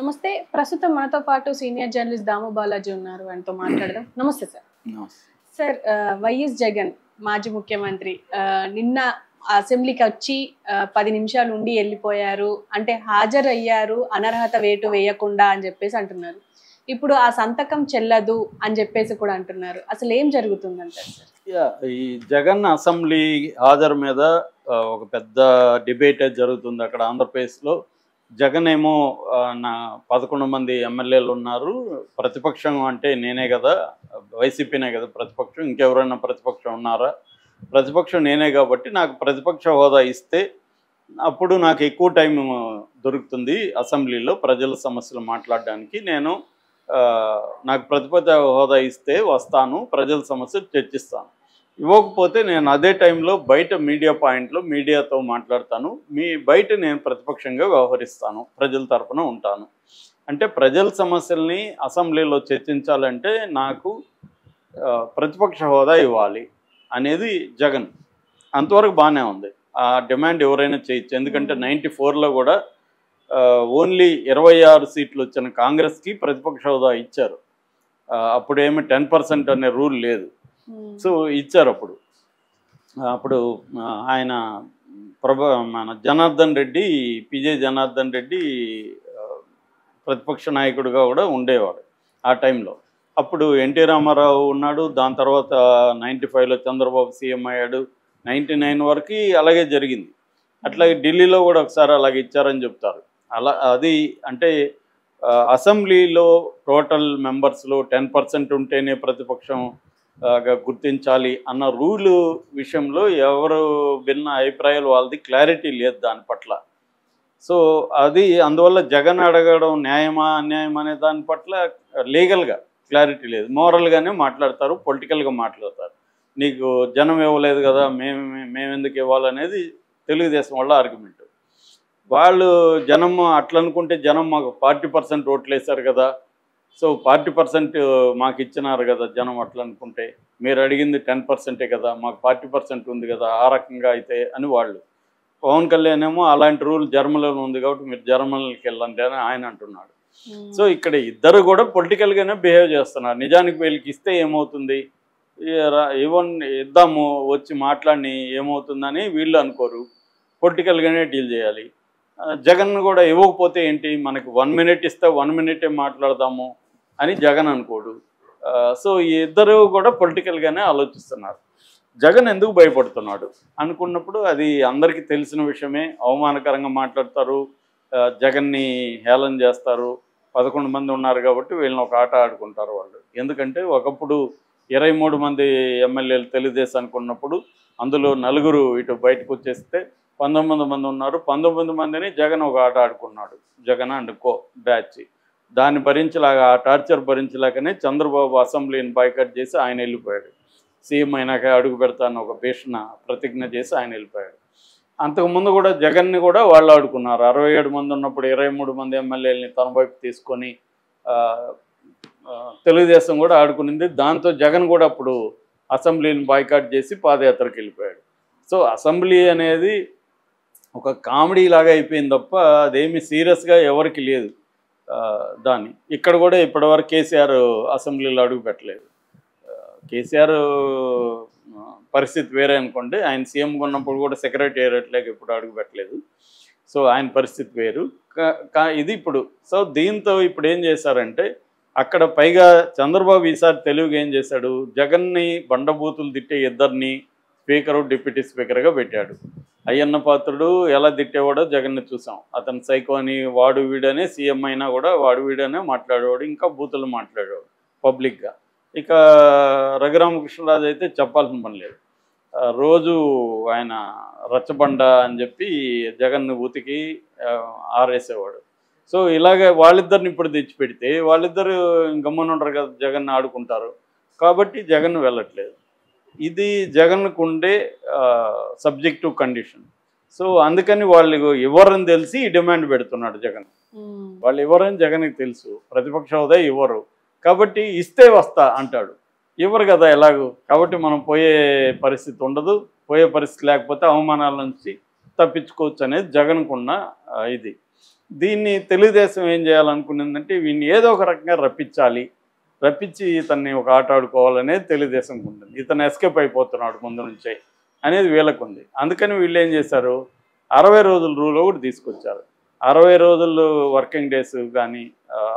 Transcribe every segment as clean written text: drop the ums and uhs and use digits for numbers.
నమస్తే. ప్రస్తుతం మనతో పాటు సీనియర్ జర్నలిస్ట్ దాము బాలాజీ ఉన్నారు. ఆయనతో మాట్లాడదాం. నమస్తే సార్. సార్, వైఎస్ జగన్ మాజీ ముఖ్యమంత్రి నిన్న అసెంబ్లీకి వచ్చి 10 నిమిషాలు ఉండి వెళ్ళిపోయారు. అంటే హాజరయ్యారు అనర్హత వేటు వేయకుండా అని చెప్పేసి అంటున్నారు. ఇప్పుడు ఆ సంతకం చెల్లదు అని చెప్పేసి కూడా అంటున్నారు. అసలు ఏం జరుగుతుందంటారు సార్? ఈ జగన్ అసెంబ్లీ హాజరు మీద ఒక పెద్ద డిబేట్ జరుగుతుంది అక్కడ ఆంధ్రప్రదేశ్లో. జగన్ ఏమో నా 11 మంది ఎమ్మెల్యేలు ఉన్నారు, ప్రతిపక్షం అంటే నేనే కదా, వైసీపీనే కదా ప్రతిపక్షం, ఇంకెవరైనా ప్రతిపక్షం ఉన్నారా, ప్రతిపక్షం నేనే కాబట్టి నాకు ప్రతిపక్ష హోదా ఇస్తే అప్పుడు నాకు ఎక్కువ టైం దొరుకుతుంది అసెంబ్లీలో ప్రజల సమస్యలు మాట్లాడడానికి, నేను నాకు ప్రతిపక్ష హోదా ఇస్తే వస్తాను, ప్రజల సమస్యలు చర్చిస్తాను, ఇవ్వకపోతే నేను అదే టైంలో బయట మీడియా పాయింట్లో మీడియాతో మాట్లాడతాను, బయట నేను ప్రతిపక్షంగా వ్యవహరిస్తాను, ప్రజల తరపున ఉంటాను. అంటే ప్రజల సమస్యల్ని అసెంబ్లీలో చర్చించాలంటే నాకు ప్రతిపక్ష హోదా ఇవ్వాలి అనేది జగన్. అంతవరకు బాగానే ఉంది, ఆ డిమాండ్ ఎవరైనా చేయొచ్చు. ఎందుకంటే 94లో కూడా ఓన్లీ 26 సీట్లు వచ్చిన కాంగ్రెస్కి ప్రతిపక్ష హోదా ఇచ్చారు. అప్పుడేమి 10% అనే రూల్ లేదు. సో ఇచ్చారు. అప్పుడు ఆయన మన జనార్దన్ రెడ్డి, పిజే జనార్దన్ రెడ్డి ప్రతిపక్ష నాయకుడిగా కూడా ఉండేవాడు ఆ టైంలో. అప్పుడు ఎన్టీ రామారావు ఉన్నాడు, దాని తర్వాత 95లో చంద్రబాబు సీఎం అయ్యాడు, 99 వరకు అలాగే జరిగింది. అట్లాగే ఢిల్లీలో కూడా ఒకసారి అలాగే ఇచ్చారని చెప్తారు. అది అంటే అసెంబ్లీలో టోటల్ మెంబర్స్లో 10% ఉంటేనే ప్రతిపక్షం గుర్తించాలి అన్న రూలు విషయంలో ఎవరు భిన్న అభిప్రాయాలు వాళ్ళది క్లారిటీ లేదు దాని పట్ల. సో అది అందువల్ల జగన్ అడగడం న్యాయమా అన్యాయమా అనే దాని పట్ల లీగల్గా క్లారిటీ లేదు. మోరల్గానే మాట్లాడతారు, పొలిటికల్గా మాట్లాడతారు. నీకు జనం ఇవ్వలేదు కదా, మేమెందుకు ఇవ్వాలనేది తెలుగుదేశం వాళ్ళ ఆర్గ్యుమెంట్. వాళ్ళు జనం అట్లా అనుకుంటే జనం మాకు 40% ఓట్లు వేశారు కదా, సో 40% మాకు ఇచ్చినారు కదా జనం, అట్లా అనుకుంటే మీరు అడిగింది 10%ఏ కదా, మాకు 40% ఉంది కదా, ఆ రకంగా అయితే అని వాళ్ళు. పవన్ కళ్యాణ్ ఏమో అలాంటి రూల్ జర్మనీలో ఉంది కాబట్టి మీరు జర్మనీకి వెళ్ళండి అని ఆయన అంటున్నాడు. సో ఇక్కడ ఇద్దరు కూడా పొలిటికల్గానే బిహేవ్ చేస్తున్నారు. నిజానికి వీళ్ళకి ఇస్తే ఏమవుతుంది, ఇద్దాము వచ్చి మాట్లాడి ఏమవుతుందని వీళ్ళు అనుకోరు, పొలిటికల్గానే డీల్ చేయాలి. జగన్ కూడా ఇవ్వకపోతే ఏంటి, మనకి 1 మినిట్ ఇస్తే 1 మినిటే మాట్లాడదాము అని జగన్ అనుకోడు. సో ఈ ఇద్దరు కూడా పొలిటికల్గానే ఆలోచిస్తున్నారు. జగన్ ఎందుకు భయపడుతున్నాడు అనుకున్నప్పుడు అది అందరికీ తెలిసిన విషయమే. అవమానకరంగా మాట్లాడతారు, జగన్ని హేళన చేస్తారు. 11 మంది ఉన్నారు కాబట్టి వీళ్ళని ఒక ఆట ఆడుకుంటారు వాళ్ళు. ఎందుకంటే ఒకప్పుడు 23 మంది ఎమ్మెల్యేలు తెలుగుదేశానికి ఉన్నప్పుడు అందులో 4 ఇటు బయటకు వచ్చేస్తే 19 మంది ఉన్నారు. 19 మందిని జగన్ ఒక ఆట ఆడుకున్నాడు, జగన్ అండ్ కో బ్యాచ్. దాన్ని భరించలాగా, ఆ టార్చర్ భరించలేకనే చంద్రబాబు అసెంబ్లీని బాయ్కట్ చేసి ఆయన వెళ్ళిపోయాడు. సీఎం అయినాక అడుగు పెడతాను ఒక భీషణ ప్రతిజ్ఞ చేసి ఆయన వెళ్ళిపోయాడు. అంతకుముందు కూడా జగన్ని కూడా వాళ్ళు ఆడుకున్నారు. 67 మంది ఉన్నప్పుడు 23 మంది ఎమ్మెల్యేలని తన వైపు తీసుకొని తెలుగుదేశం కూడా ఆడుకునింది. దాంతో జగన్ కూడా అప్పుడు అసెంబ్లీని బాయ్కాట్ చేసి పాదయాత్రకు వెళ్ళిపోయాడు. సో అసెంబ్లీ అనేది ఒక కామెడీ లాగా అయిపోయింది తప్ప అదేమి సీరియస్గా ఎవరికి లేదు దాన్ని. ఇక్కడ కూడా ఇప్పటివరకు కేసీఆర్ అసెంబ్లీలో అడుగు పెట్టలేదు. కేసీఆర్ పరిస్థితి వేరే అనుకోండి, ఆయన సీఎంగా ఉన్నప్పుడు కూడా సెక్రటేరియట్లోకి ఇప్పుడు అడుగు పెట్టలేదు. సో ఆయన పరిస్థితి వేరు. ఇది ఇప్పుడు. సో దీంతో ఇప్పుడు ఏం చేశారంటే అక్కడ పైగా చంద్రబాబు ఈసారి తెలుగుగా ఏం చేశాడు, జగన్ని బండబూతులు తిట్టే ఇద్దరిని స్పీకరు, డిప్యూటీ స్పీకర్గా పెట్టాడు. అయ్యన్న పాత్రుడు ఎలా తిట్టేవాడో జగన్ని చూసాం. అతను సైకో అని, వాడు వీడనే, సీఎం అయినా కూడా వాడు వీడనే మాట్లాడేవాడు, ఇంకా బూతులు మాట్లాడేవాడు పబ్లిక్గా. ఇక రఘురామకృష్ణరాజు అయితే చెప్పాల్సిన పని లేదు, రోజు ఆయన రచ్చబండ అని చెప్పి జగన్ను ఉతికి ఆరేసేవాడు. సో ఇలాగ వాళ్ళిద్దరిని ఇప్పుడు తెచ్చిపెడితే వాళ్ళిద్దరు గమ్మున ఉండరు కదా, జగన్ ఆడుకుంటారు కాబట్టి జగన్ వెళ్ళట్లేదు. ఇది జగన్కు ఉండే సబ్జెక్టివ్ కండిషన్. సో అందుకని వాళ్ళు ఇవ్వరని తెలిసి డిమాండ్ పెడుతున్నాడు జగన్. వాళ్ళు ఇవ్వరని జగన్కి తెలుసు, ప్రతిపక్ష హోదా ఇవ్వరు కాబట్టి ఇస్తే వస్తా అంటాడు. ఇవ్వరు కదా ఎలాగూ, కాబట్టి మనం పోయే పరిస్థితి ఉండదు, పోయే పరిస్థితి లేకపోతే అవమానాల నుంచి తప్పించుకోవచ్చు అనేది జగన్కున్న ఇది. దీన్ని తెలుగుదేశం ఏం చేయాలనుకున్నదంటే వీడిని ఏదో ఒక రకంగా రప్పించి ఇతన్ని ఒక ఆట ఆడుకోవాలనేది తెలుగుదేశంకి ఉంటుంది. ఇతను ఎస్కేప్ అయిపోతున్నాడు ముందు నుంచే అనేది వీళ్ళకు ఉంది. అందుకని వీళ్ళు ఏం చేశారు, 60 రోజుల రూల్ ఒకటి తీసుకొచ్చారు. 60 రోజులు వర్కింగ్ డేస్ కానీ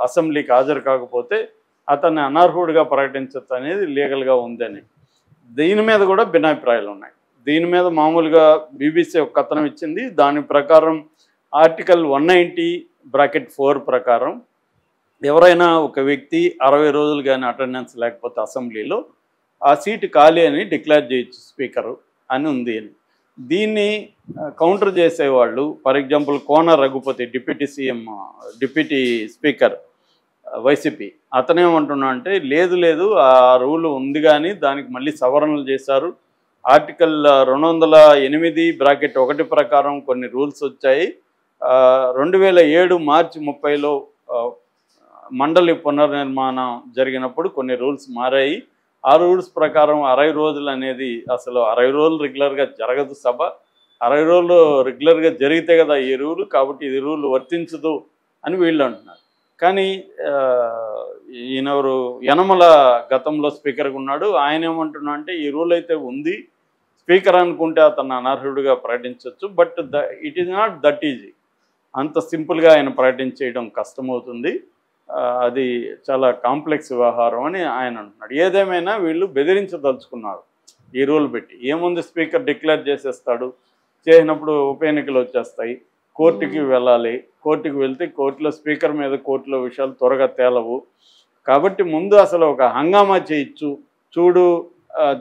అసెంబ్లీకి హాజరు కాకపోతే అతన్ని అనర్హుడిగా ప్రకటించచ్చు అనేది లీగల్గా ఉందని. దీని మీద కూడా భిన్నాభిప్రాయాలు ఉన్నాయి. దీని మీద మామూలుగా బీబీసీ ఒక కథనం ఇచ్చింది. దాని ప్రకారం ఆర్టికల్ 190(4) ప్రకారం ఎవరైనా ఒక వ్యక్తి 60 రోజులు కానీ అటెండెన్స్ లేకపోతే అసెంబ్లీలో ఆ సీటు ఖాళీ అని డిక్లేర్ చేయొచ్చు స్పీకరు అని ఉంది. దీన్ని కౌంటర్ చేసేవాళ్ళు for example Kona Raghupathi deputy speaker YCP అతనేమంటున్నా అంటే లేదు ఆ రూల్ ఉంది కానీ దానికి మళ్ళీ సవరణలు చేశారు. ఆర్టికల్ 208(1) ప్రకారం కొన్ని రూల్స్ వచ్చాయి. 2007 మార్చి 30లో మండలి పునర్నిర్మాణం జరిగినప్పుడు కొన్ని రూల్స్ మారాయి. ఆ రూల్స్ ప్రకారం 60 రోజులు అనేది అసలు 60 రోజులు రెగ్యులర్గా జరగదు సభ. 60 రోజులు రెగ్యులర్గా జరిగితే కదా ఈ రూల్, కాబట్టి ఇది రూల్ వర్తించదు అని వీళ్ళు అంటున్నారు. కానీ ఈయనెవరు యనమల గతంలో స్పీకర్గా ఉన్నాడు. ఆయన ఏమంటున్నా అంటే ఈ రూల్ అయితే ఉంది, స్పీకర్ అనుకుంటే అతను అనర్హుడిగా ప్రకటించవచ్చు, but it is not that easy. అంత సింపుల్గా ఆయన ప్రకటించేయడం కష్టమవుతుంది, అది చాలా కాంప్లెక్స్ వ్యవహారం అని ఆయన అంటున్నాడు. ఏదేమైనా వీళ్ళు బెదిరించదలుచుకున్నారు ఈ రూల్ పెట్టి. ఏముంది, స్పీకర్ డిక్లేర్ చేసేస్తాడు, చేసినప్పుడు ఉప ఎన్నికలు వచ్చేస్తాయి, కోర్టుకి వెళ్ళాలి, కోర్టుకి వెళ్తే కోర్టులో స్పీకర్ మీద కోర్టులో విషయాలు త్వరగా తేలవు. కాబట్టి ముందు అసలు ఒక హంగామా చేయొచ్చు, చూడు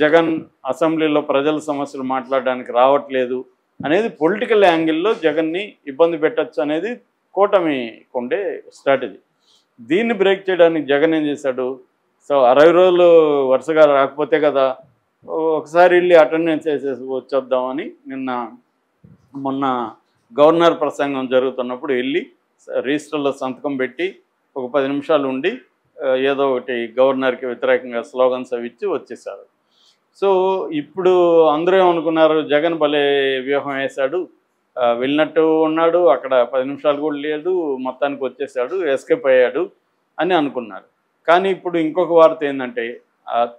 జగన్ అసెంబ్లీలో ప్రజల సమస్యలు మాట్లాడడానికి రావట్లేదు అనేది పొలిటికల్ యాంగిల్లో జగన్ని ఇబ్బంది పెట్టచ్చు అనేది కూటమి ఉండే స్ట్రాటజీ. దీన్ని బ్రేక్ చేయడానికి జగన్ ఏం చేశాడు, సో 60 రోజులు వరుసగా రాకపోతే కదా ఒకసారి వెళ్ళి అటెండెన్స్ వేసేసి వచ్చేద్దామని మొన్న గవర్నర్ ప్రసంగం జరుగుతున్నప్పుడు వెళ్ళి రిజిస్టర్లో సంతకం పెట్టి ఒక 10 నిమిషాలు ఉండి ఏదో ఒకటి గవర్నర్కి వ్యతిరేకంగా స్లోగన్స్ అవి ఇచ్చి వచ్చేసారు. సో ఇప్పుడు అందరూ ఏమనుకున్నారు, జగన్ భలే వ్యూహం వేశాడు, వెళ్ళినట్టు ఉన్నాడు, అక్కడ 10 నిమిషాలు కూడా లేదు, మొత్తానికి వచ్చేసాడు, ఎస్కేప్ అయ్యాడు అని అనుకున్నారు. కానీ ఇప్పుడు ఇంకొక వార్త ఏంటంటే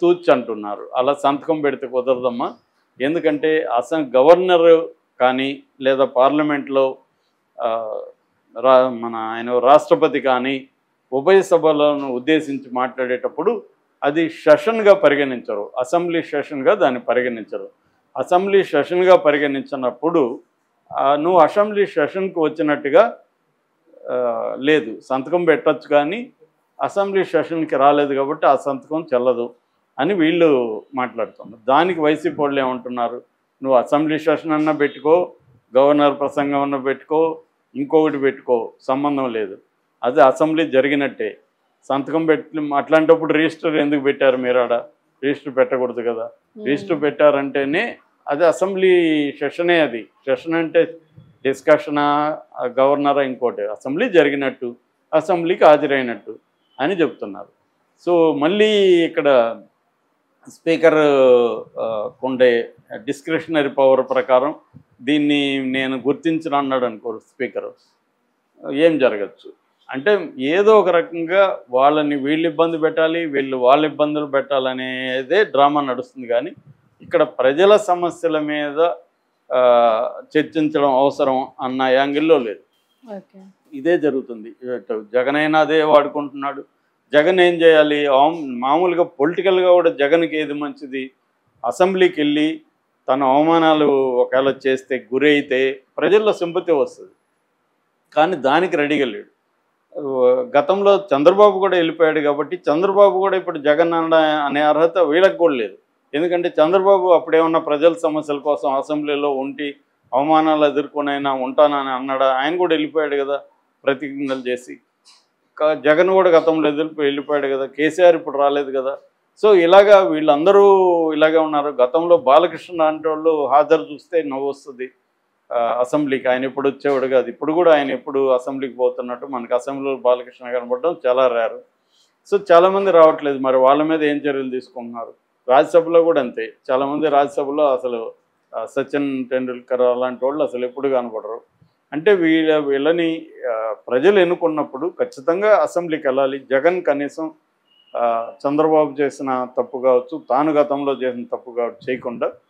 తూచ్ అంటున్నారు, అలా సంతకం పెడితే కుదరదమ్మా, ఎందుకంటే గవర్నర్ కానీ లేదా పార్లమెంట్లో ఆయన రాష్ట్రపతి కానీ ఉభయ సభలను ఉద్దేశించి మాట్లాడేటప్పుడు అది సెషన్గా పరిగణించరు, అసెంబ్లీ సెషన్గా దాన్ని పరిగణించరు. అసెంబ్లీ సెషన్గా పరిగణించినప్పుడు నువ్వు అసెంబ్లీ సెషన్కి వచ్చినట్టుగా లేదు, సంతకం పెట్టచ్చు, కానీ అసెంబ్లీ సెషన్కి రాలేదు కాబట్టి ఆ సంతకం చెల్లదు అని వీళ్ళు మాట్లాడుతున్నారు. దానికి వైసీపీ వాళ్ళు ఏమంటున్నారు, నువ్వు అసెంబ్లీ సెషన్ అన్నా పెట్టుకో, గవర్నర్ ప్రసంగం అన్నా పెట్టుకో, ఇంకొకటి పెట్టుకో, సంబంధం లేదు, అది అసెంబ్లీ జరిగినట్టే. సంతకం పెట్టి అట్లాంటప్పుడు రిజిస్టర్ ఎందుకు పెట్టారు మీరు? ఆడ రిజిస్టర్ పెట్టకూడదు కదా. రిజిస్టర్ పెట్టారంటేనే అది అసెంబ్లీ సెషనే. అది సెషన్ అంటే డిస్కషనా, గవర్నరా, ఇంకోటి, అసెంబ్లీ జరిగినట్టు, అసెంబ్లీకి హాజరైనట్టు అని చెప్తున్నారు. సో మళ్ళీ ఇక్కడ స్పీకర్ ఉండే డిస్క్రిషనరీ పవర్ ప్రకారం దీన్ని నేను గుర్తించను అన్నాడు అనుకో స్పీకరు, ఏం జరగచ్చు అంటే ఏదో ఒక రకంగా వాళ్ళని వీళ్ళు ఇబ్బంది పెట్టాలి, వీళ్ళు వాళ్ళ ఇబ్బందులు పెట్టాలనేదే డ్రామా నడుస్తుంది. కానీ ఇక్కడ ప్రజల సమస్యల మీద చర్చించడం అవసరం అన్న యాంగిల్లో లేదు. ఇదే జరుగుతుంది. జగన్ అయినా అదే వాడుకుంటున్నాడు. జగన్ ఏం చేయాలి, మామూలుగా పొలిటికల్గా కూడా జగన్కి ఏది మంచిది, అసెంబ్లీకి వెళ్ళి తన అవమానాలు ఒకవేళ చేస్తే గురి అయితే ప్రజల్లో సింపతి వస్తుంది, కానీ దానికి రెడీగా లేడు. గతంలో చంద్రబాబు కూడా వెళ్ళిపోయాడు కాబట్టి చంద్రబాబు కూడా ఇప్పుడు జగన్ అనే అర్హత వీళ్ళకి కూడా లేదు. ఎందుకంటే చంద్రబాబు అప్పుడేమన్నా ప్రజల సమస్యల కోసం అసెంబ్లీలో ఉండి అవమానాలు ఎదుర్కొనైనా ఉంటానని అన్నాడా? ఆయన కూడా వెళ్ళిపోయాడు కదా ప్రతిజ్ఞలు చేసి. జగన్ కూడా గతంలో వెళ్ళిపోయాడు కదా, కేసీఆర్ ఇప్పుడు రాలేదు కదా. సో ఇలాగా వీళ్ళందరూ ఇలాగే ఉన్నారు. గతంలో బాలకృష్ణ లాంటి వాళ్ళు హాజరు చూస్తే నవ్వు వస్తుంది అసెంబ్లీకి. ఆయన ఎప్పుడు వచ్చేవాడు కాదు, ఇప్పుడు కూడా ఆయన ఎప్పుడు అసెంబ్లీకి పోతున్నట్టు మనకు అసెంబ్లీలో బాలకృష్ణ కనపడడం చాలా రేరు. సో చాలామంది రావట్లేదు, మరి వాళ్ళ మీద ఏం చర్యలు తీసుకుంటున్నారు? రాజ్యసభలో కూడా అంతే, చాలామంది రాజ్యసభలో అసలు సచిన్ టెండూల్కర్ అలాంటి వాళ్ళు అసలు ఎప్పుడు కనపడరు. అంటే వీళ్ళని ప్రజలు ఎన్నుకున్నప్పుడు ఖచ్చితంగా అసెంబ్లీకి వెళ్ళాలి. జగన్ కనీసం చంద్రబాబు చేసిన తప్పు కావచ్చు, తాను గతంలో చేసిన తప్పు కావచ్చు చేయకుండా